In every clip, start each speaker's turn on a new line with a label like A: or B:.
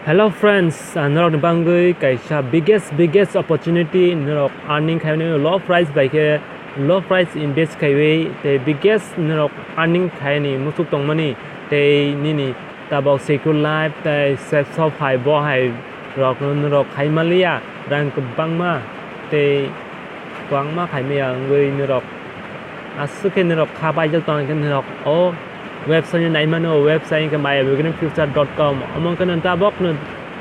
A: Hello friends, narok bangui kaisa biggest opportunity narok earning khaine low price by ke low price invest kaiwe the biggest narok earning khaini musuk tongmani te nini tabok secure life te self so phai bo hai rok narok khaimalia rang bangma te kwangma khaimia ngui narok asuke narok khabai jal tong ke narok o website này mà nó website cái bài evergreenfuture.com among cái nền ta bóc nó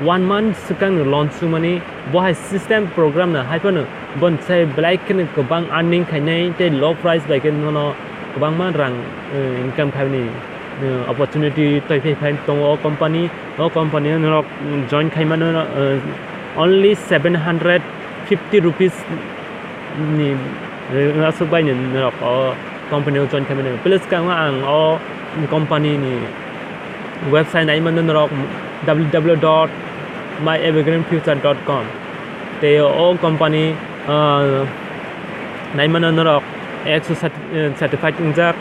A: 1 month sekarang launch money boh system program na hai pun bon sai black kan ke bang earning khai nei te low price by kan no ke bang ma rang income khai ni opportunity toi phai tong o company no join khai ma no only 750 rupees ni asu bai ni no company join khai ma plus ka ang o company ni website này mà nó www.myevergreenfuture.com thì ô company này mà nó EXO certified inject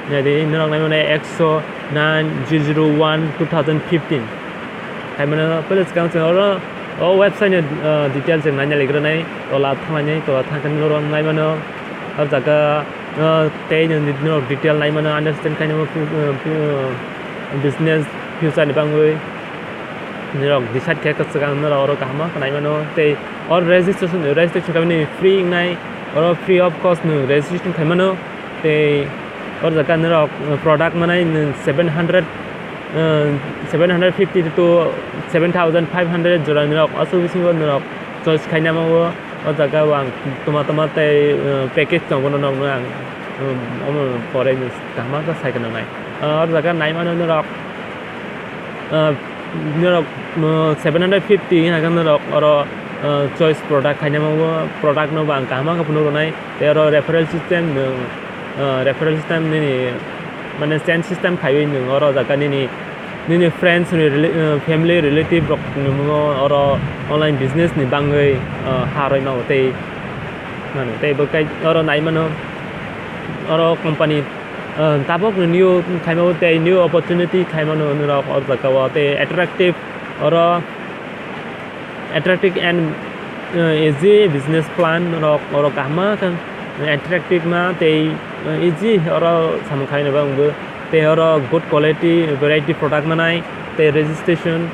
A: này thì nó này mà EXO 9001 2015 hay mà nó plus cái đó ô website này details này này cái này đó là thằng này đó thằng cái nó này mà nó ở cái te no detail này mà nó understand kind of business future này bangui nó decide cái sekarang nó rồi cả mà cái này mà nó te or registration cái này free này or free of cost no registration cái mà nó te or cái nó product mà này 750 to 7500 rồi nó also we see nó choice cái nào mà ở cái vàng toma te package trong nó nó foreign cả mà có sai cái này ở cái này mà nó 750 hay cái nó choice product hay mà product nó vàng cả mà cái nó này để rồi referral system này mình send system khai với những ở cái nàyนี่ friends family relative rok or online business ni bangai haroi mau te man te bekai or nai mano or company tabok new khai mau te new opportunity khai mau no or zakawa te attractive and easy business plan or kama kan attractive ma te easy or sam khai na bang they are good quality variety product manai they registration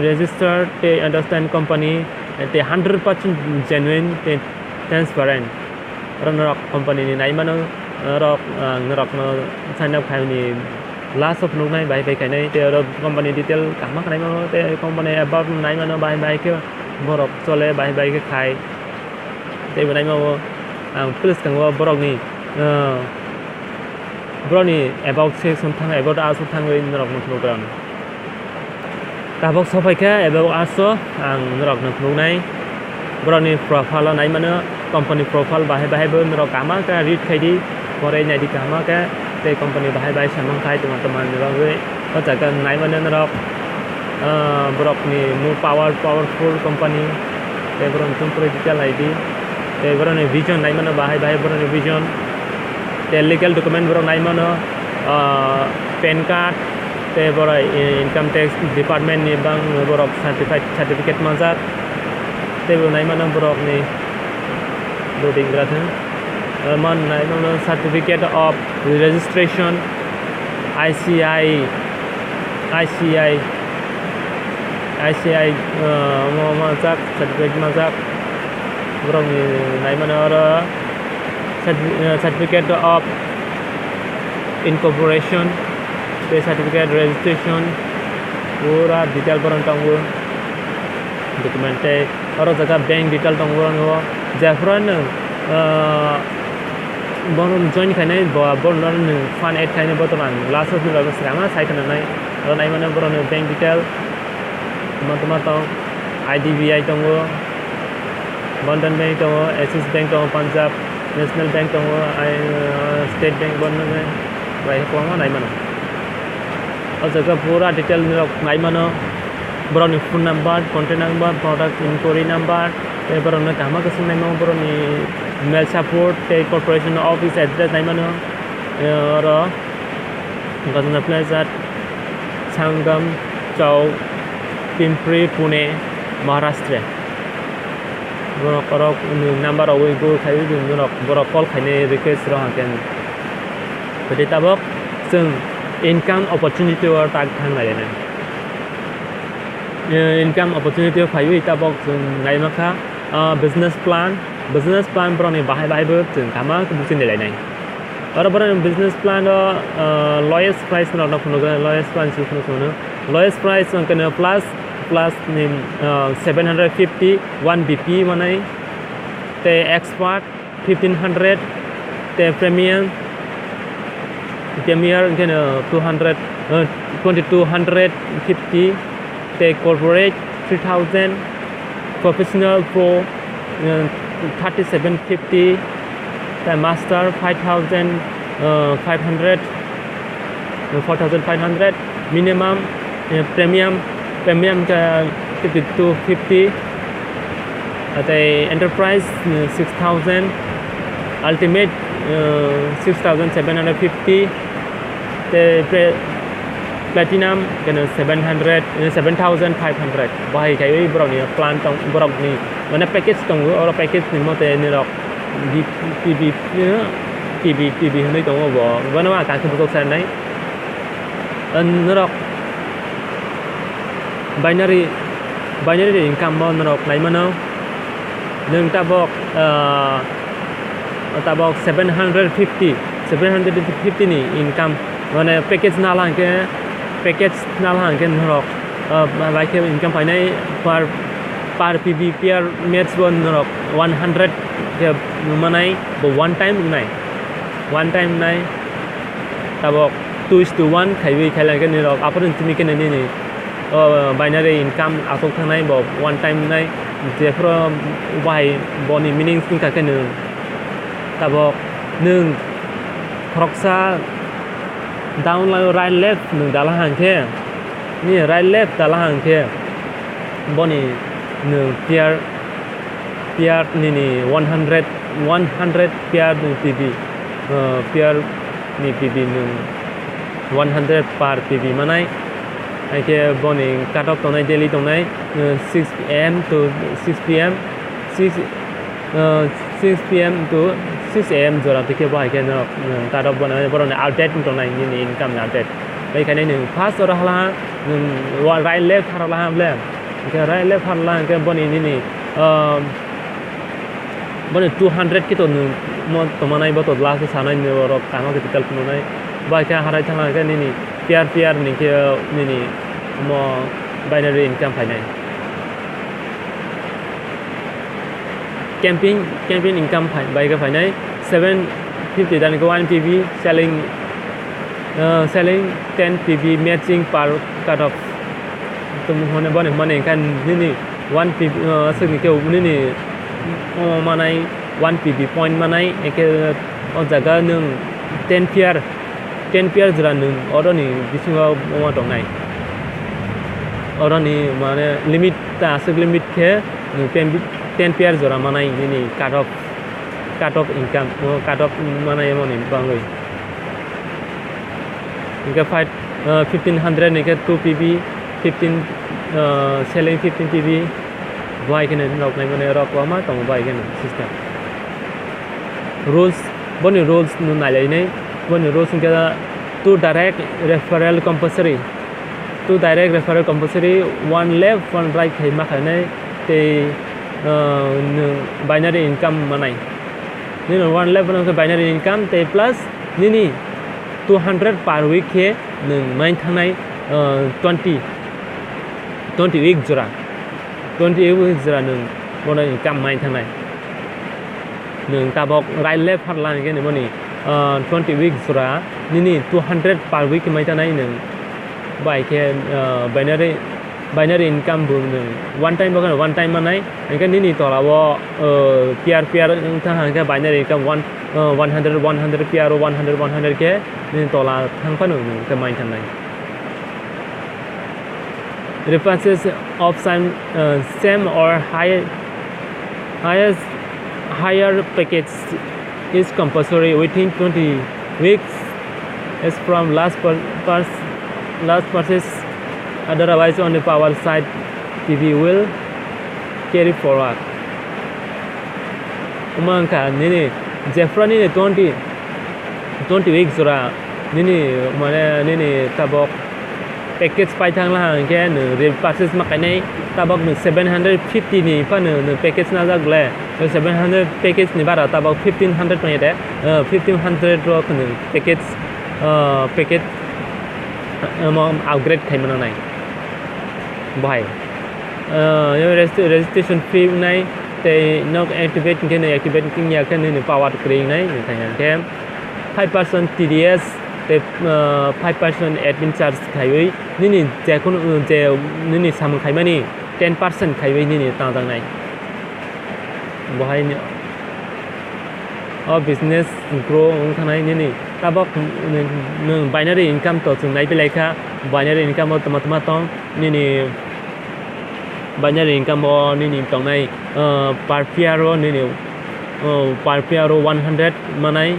A: registered they understand company they 100% genuine they transparent rock company ni nai man rock no sign up khai ni last of no nai bai khai nai they company detail cả mak nai ma they company about nai man bai ke borok chole bai ke khai they nai ma plus kang borok ni Brownie about sales something about us something in the rock program. Tabok Sopaka about us and rock no nai. Brownie profile on Imana, company profile by Bible, Rokamaka, read KD, for a Nadikamaka, the company by Shaman Kai to Mataman Runway, but I can Naiman rock Brockney, more powerful company, they were on temporary detail ID, they were on a vision, Naimana by Bible vision. The legal document bro nai mano PAN card te bro income tax department ni bang bro certificate mazat te bro nai mano bro ni loading rathan man nai mano certificate of registration ICI mazak certificate mazak bro ni nai mano certificate of incorporation, the certificate registration, पूरा detail पर अंटांगो document है और जगह bank detail टांगो नो जैफरन बोलो join खाने बोलो fund add खाने बोलो मान last of the लोग सेकामा साइट करना और नहीं मने बोलो bank detail तो IDBI टांगो Bandhan Bank टांगो Axis Bank टांगो Punjab National Bank to State Bank बनने में भाई कौन है नहीं मनो और जगह पूरा डिटेल नहीं मनो Barauni phone number contact number product inquiry number ते बरोने कहाँ का सुनने में बरोनी mail support ते corporation office address नहीं मनो और Gajan place Sangam, Chau, Pimpri, Pune, Maharashtra. Borok number of we go khai borok call khai request ro haken. Jadi tabok sung income opportunity or tag thang lai na. Income opportunity khai tabok sung ngai makha business plan bro ni bahai ber sung kama kebusin lai nai. Orang business plan lowest price na lowest price lowest price kan plus ni 750 1 BP manai te expert 1500 te premier kan 200 2250 te corporate 3000 professional pro 3750 te master 5500 4500 minimum premium ka 250 the enterprise 6000 ultimate 6750 the platinum kan 7500 bahai kai bro ni plan tong bro ni mana package tong or package ni mo te ni rok TV ni tong bo mana ma ka ku san nai an rok binary income bon rok nai mano nung tabok 750 ni income mana package na lang ke rok like income pai nai per PB per match bon rok 100 ke manai bo one time nai tabok 2:1 khai lang ke ni rok apun timi ke ni binary income asok thang nai bo one time nai therefore why boni meaning sing ka kan tabok nung proksa down right left nung dala hang the ni right left dala hang the boni nung pair ni 100 pair ni PB pair ni PB nung 100 per PB manai ke boni cut off tonai daily tonai 6 am to 6 pm 6 pm to 6 am jora tike bai ke no cut off bonai boron outdated tonai ni income outdated bai kai ni first or hala right left hala ble ke right left hala ke boni ni boni 200 ki to mo to manai bo to last sanai ni ro kano ke tikal kunai bai ka harai thanga ke ni pair ni ke ni mo binary income phai nai camping income phai bai ka phai nai 750 dan ko 1 PB selling 10 PB matching per cut off tum hone bone mane kan ni 1 PB sing ke ni manai 1 PB point manai ke on jaga nung 10 pair jra nung oro ni bisinga mo tong nai oro ni mane limit ta asuk limit ke 10 pair jra manai ni cut off income cut off manai mo ni bangoi ke 1500 ni ke 2 PB 15 selling 15 PB why ke rok nai mane rok wa ma tong why ke system rules boni rules nu nai lai nei boni rules ke to direct referral compulsory one left one right khai ma khai nai te binary income manai ni one left one binary income te plus ni 200 per week ke nung main thanai 20 week jura 20 week jura nung bona income main thanai nung tabok right left har lan ke ni boni 20 week jura ni 200 per week mai thanai nung bai ke binary income bu nung one time manai ke ni to la bo pair thang ke binary income 100 pair 100 ke ni to la thang pa nung ke mai thanai references of same or higher package is compulsory within 20 weeks as from last purchase otherwise on the power side PV will carry forward umangka nini Jeffra nini 20 weeks ra nini mane nini tabok package pai thang la hang ke ne repurchase ma kai nei tabok 750 ni pa ne package na jak le 700 package ni bara tabok 1500 mai de 1500 ro kan package package upgrade khai mana nai bhai registration fee nai te nok activate ke ne activate king ya kan ne power kring nai ne thang ke 5% TDS te 5% admin charge khai wi ni je kon je ni sam khai mani 10% khai wi ni tang tang nai bhai ni business grow thanai ni tabok binary income to chung nai belai kha binary income tama tong ni binary income ni tong nai per pair ni per pair 100 manai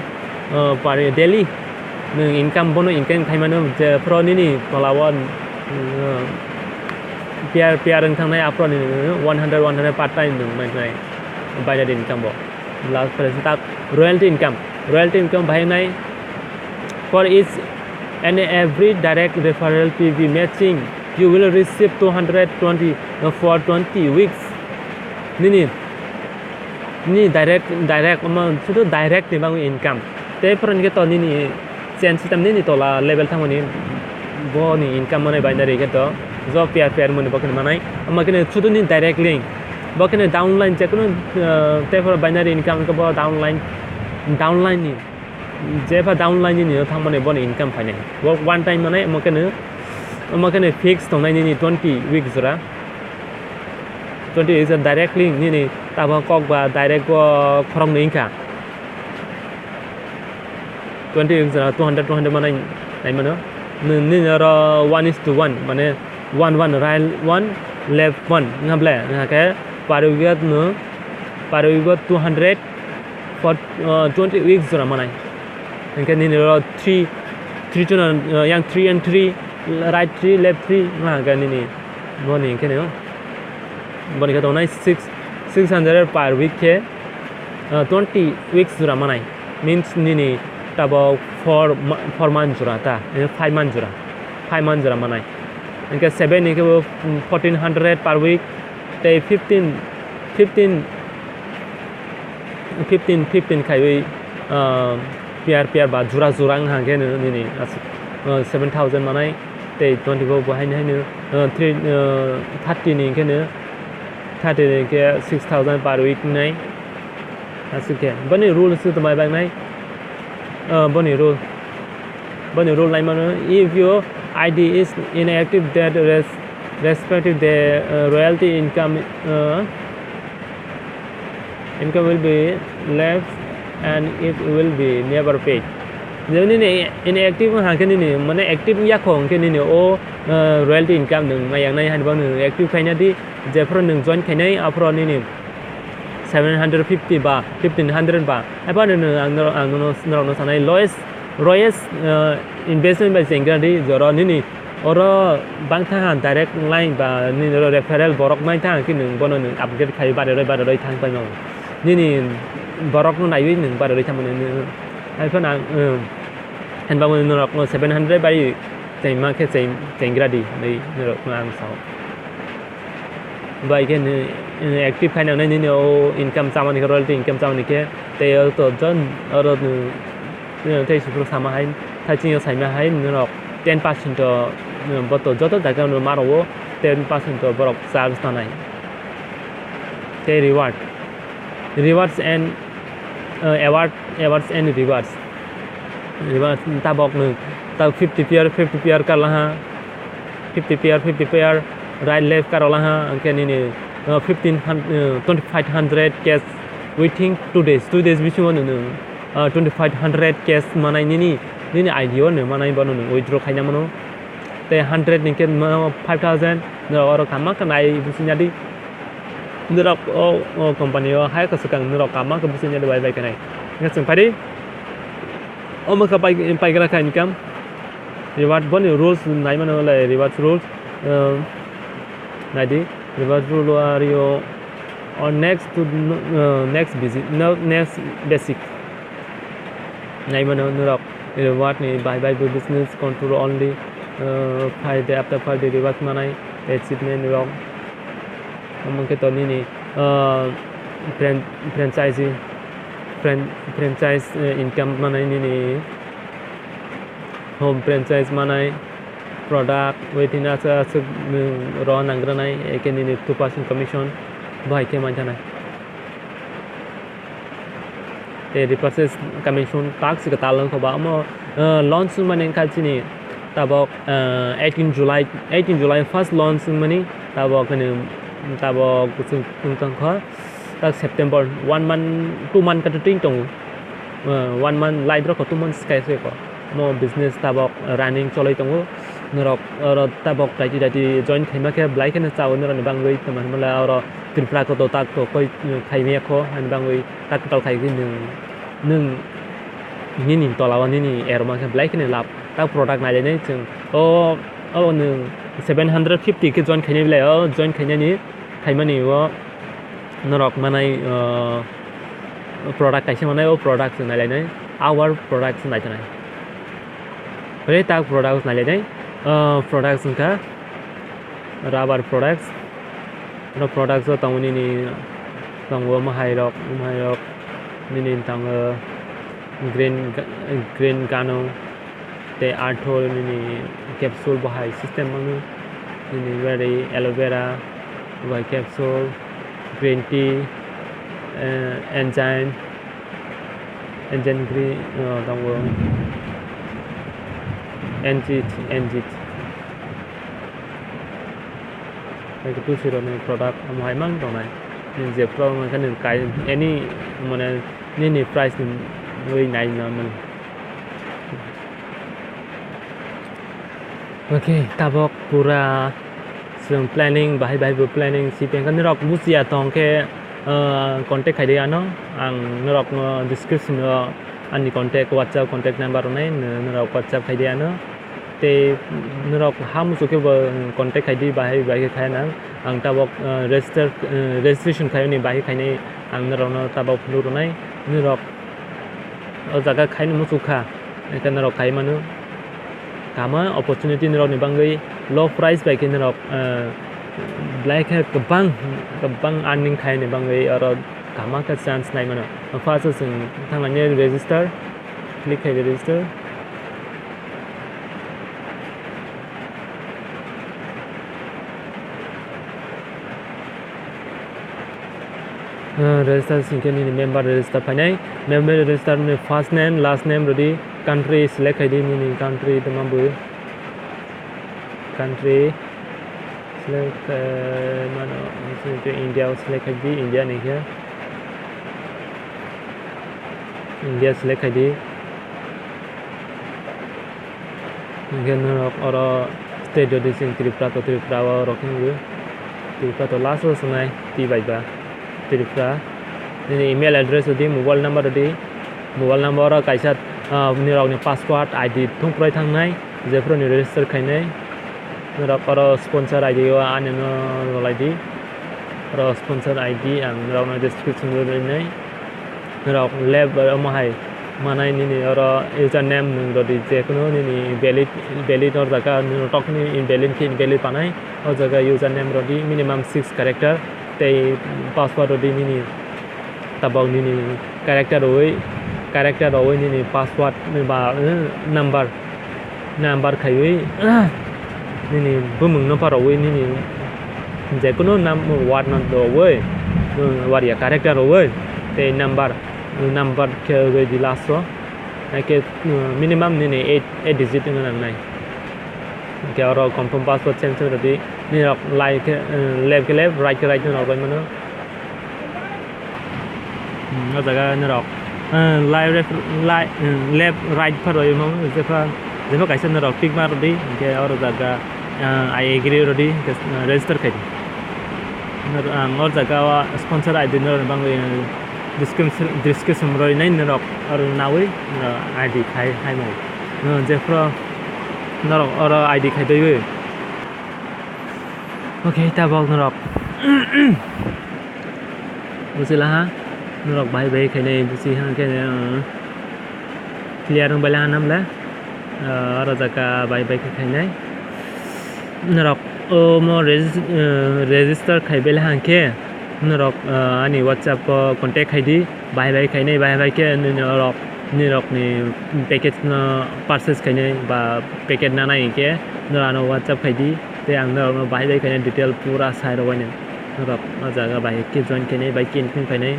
A: per daily income bono income khai mano je pro ni palawon pair thang nai apro ni 100 part time mai nai binary income bo last present royalty income bhai nai for each and every direct referral PV matching you will receive 220 for 20 weeks ni direct amount sudah direct ni bang income te pran ke to ni change system ni to la level thang ni bo ni income mane binary ke to job pair mane bakne manai amma ke sudah ni direct link bakne downline check no te for binary income ke bo downline ni jefa downline ni thang mane bo ni income phai nai one time mane amma ke fix tong nai ni 20 weeks ra 20 is a direct link ni ta ba kok ba direct ko khorong ni ka 20 is 200 mane nai mane ni ra 1:1 mane 1 right 1 left 1 ngable na ke parigat 200 for 20 weeks ra mane ke ni ra 3 to yang 3 and 3 right 3 left 3 na ke ni morning ke no bani ka to nai 600 per week ke 20 weeks ra manai means ni tabo 4 months ra ta 5 months ra manai ke 7 ni ke 1400 per week te 15 khai wi pair ba jura ha ke ni 7000 manai te 24 bo hai ni 30 ni ke ne 30 ke 6000 per week nai asuke bani rule su to mai bang nai bani rule lai man if your ID is inactive that respective the royalty income will be left and it will be never paid jadi ni inactive ha ke ni mane active ya khong ke ni o royalty income nung mayang nai han bang active khai na di jefro nung join khai nai apro ni 750 ba 1500 ba apa no sanai lowest investment by single di joro ni oro bang tha han direct line ba ni referral borok mai tha ki nung bono nung upgrade khai ba doi thang pa no ni borok no nai wi nung ba doi tham ni ai pha nang han ba no rok 700 ba chai ma ke chai gradi nei no rok ngang sao ba ke active khai nang ni no income sama ni royalty income sama ni ke te to jon oro nu te su sama hai tha ching sai ma hai no rok 10% to boto joto da kan ma ro 10% to borok service ta nai te rewards and awards and rewards ta bok nu ta 50 pair kar la ha 50 pair right left kar la ha anke ni 2500 cash waiting 2 days bichu no 2500 cash manai ni idea no manai banu no withdraw khai na mano te 100 ni ke 5000 no oro kama kanai businya di nirok company hai ka sakang nirok kama ka businya di bai kanai ngasung padi ma ka pai ka income reward boni rules nai mano la reward rules này đi river Rio or next to next visit no next basic này mà nó đọc reward này by business control only 5 day after 5 day reward mà này achievement wrong mong cáiตัวนี้นี่franchise income mà nàyนี่ home franchise mà này product within us raw nangra này cái này 2% commission भाई के मानता नहीं ते repurchase commission tax के तालन को balm launch मने काचिनी तबक 18 July first launch मने तबक ने तबक कुछ तुम खा तक September 1 month 2 month का ट्रेनिंग तो 1 month लाइट रखो 2 months कैसे को मो business तबक running चलाई तो नरक और तबक दाइटी join खेमा के ब्लाइक के चाव नरक बांग गई तमन मला और त्रिपुरा को तो ताक तो कोई खाई में को हन बांग गई ताक तो खाई कीนึ่งนี่ตัวเรานี่แอร์มาแค่ black เนี่ยรับตั้ง product ไหนเลยเนี่ยจึงโอ้หนึ่ง750คือ join แค่นี้เลยjoin แค่นี้ใครมานี่ว่านรกมาใน product ใครใช่ไหมเนี่ย product ไหนเลยเนี่ย our product ไหนจะไหนเรื่องตั้ง product ไหนเลยเนี่ยproduct ซึ่งค่ะ rubber products แล้ว product ก็ต้องนี่ต้องว่ามาให้ดอกนี่ตั้งgreen gano แต่อาร์ทอลนี่แคปซูลบ่ให้ system มั้งนี่ very aloe vera ไว้ capsule green tea enzyme green ต้องว่า engit ไอ้ตัวสิโรใน product เอามาให้มั่งตรงไหนนี่เจ็บเพราะมันแค่หนึ่งไก่อันนี้มันนี่ price หนึ่งvới này là mình ok ta bọc pura sương planning bài vừa planning si pen kan rok busia tong ke contact khai dia no ang rok description ani contact whatsapp contact number này rok whatsapp khai dia no te rok ham su ke contact khai di bài khai na ang ta bọc registration khai ni bài khai ni ang rok ta bọc lu này rok ở zaga khai nó musuh kha, kan naro khai mana, kama opportunity naro ni bangai low price baik ni naro black hai kebang earning khai ni bangai or kama ka chance nai mana, first sing thang lanya register, click hai register, register singke ni member register panai member register ni first name last name ready country select hai di ni country tamam bu country select mana India select hai di India ni kya India select hai di again or state ready sing Tripura wa rocking bu Tripura to last was nai ti bai ba Tripura ini email address di mobile number di mobile number kaisa ni rok ni passport ID thung prai thang nai je pro ni register khai nai rok or sponsor ID wa an no rol ID or sponsor ID ang rok na description ro nai rok lab ma hai manai ni or username nung ro di je kono ni valid or jaga ni tok ni invalid panai or jaga username ro di minimum 6 character te passport di ni tabau ni character rồi ni passport ni ba number khai wi ni bumung no paro wi ni je kono nam word non do wi word ya character rồi te number ke wi di last so ke minimum ni 8 digit nang nai ke oro confirm passport sensor di ni like left right nó rồi mà nó jaga nó rồi left right phải rồi mà 제가 가이선 nó tick mà rồi đi cái ở jaga I agree rồi đi register khai ở jaga sponsor ID nó bằng description rồi này nó ở nào ấy ID khai hai màu 제가 nó ở ID khai đấy Okay, tabok norok. Busi lah ha. Norok bai bai kai nei busi ha kai nei clear nang bala nam la. Rajaka bai bai kai nei. Norok mo register khai bela ha ke. Norok ani WhatsApp contact ID bai bai kai nei bai bai ke norok nirok ni package na purchase kai nei ba package na nai ke norano WhatsApp khai di te ang norok bai bai kai nei detail pura sai ro ne norok ajaga bai ke join kai nei bai kin kai nei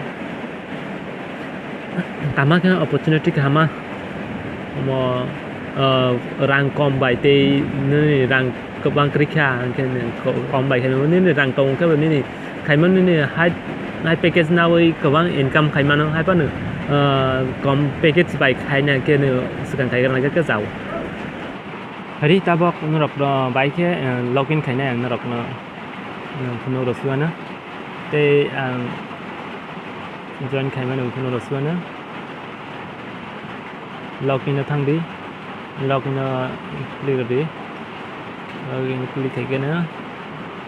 A: kama ka opportunity kama mo rang kom bai te ni rang kebang krikha ke kom bai kai ni rang tong ka ni khai man ni hai package na oi kebang income khai man hai pa ni kom package bai khai na ke ni sekan khai na ke zau hari tabok norok bai ke login khai na norok na phuno ro suana te join khai man phuno ro suana login na thang di login na click di login click khai ke na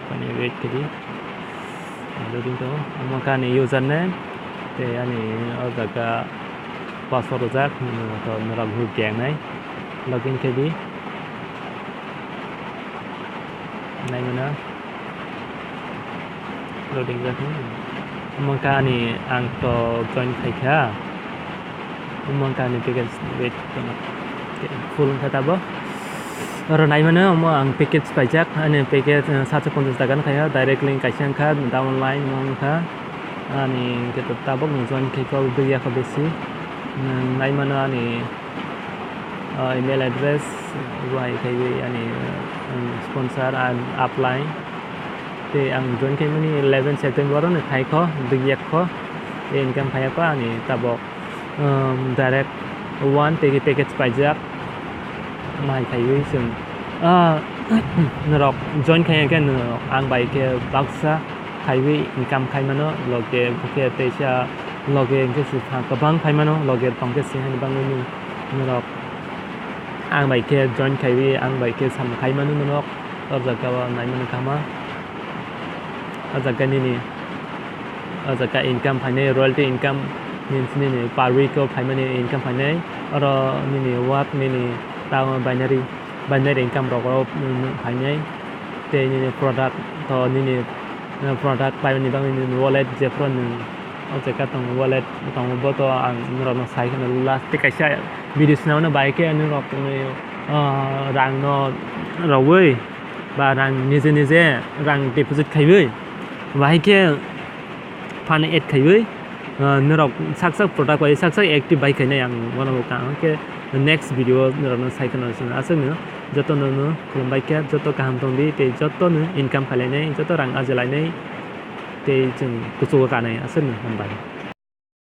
A: pani wait ke di loading to maka ni username te ani ojaga password jak to norok hu keng nai login ke di nai mana loading jak maka ni ang to join khai kha maka ni package wait full kata bo aro nai mana mo ang package pajak ani package 750 takan khaya direct link kaisang kha downline mong kha ani kita tabok join khai ko biya kha besi nai mana ani email address wai khai ani sponsor and upline te ang join khai mani 11 September ne khai kho biya kho income khai pa ani tabok direct one te package pajak mai khai wi sum norok join khai ke norok ang bai ke baksa khai wi income khai mano loge ke te sha loge ke su pha ka bang khai mano loge tong ke se han bang ni norok ang bai ke join khai wi ang bai ke sam khai mano norok jaga wa nai man kama jaga ni jaga income khai nei royalty income means ni per week ko khai mani income khai nei aro ni what ni tao binary income ro khai nei te ni product to ni product pai ni bang ni wallet je from jaga tong wallet tong bo to ang ro no sai kan last te kaisa video snaw na bai ke ni ro ni rang no ro wei ba rang ni je rang deposit khai wei bai ke fan add khai wei norok sak product bai sak active bai khai nei ang wana ka ke next video norok sai kan asang no joto no khulumbai ke joto kaham tong di te joto no income khai nei joto rang ajalai nei te jung kusu ka nei asang no bai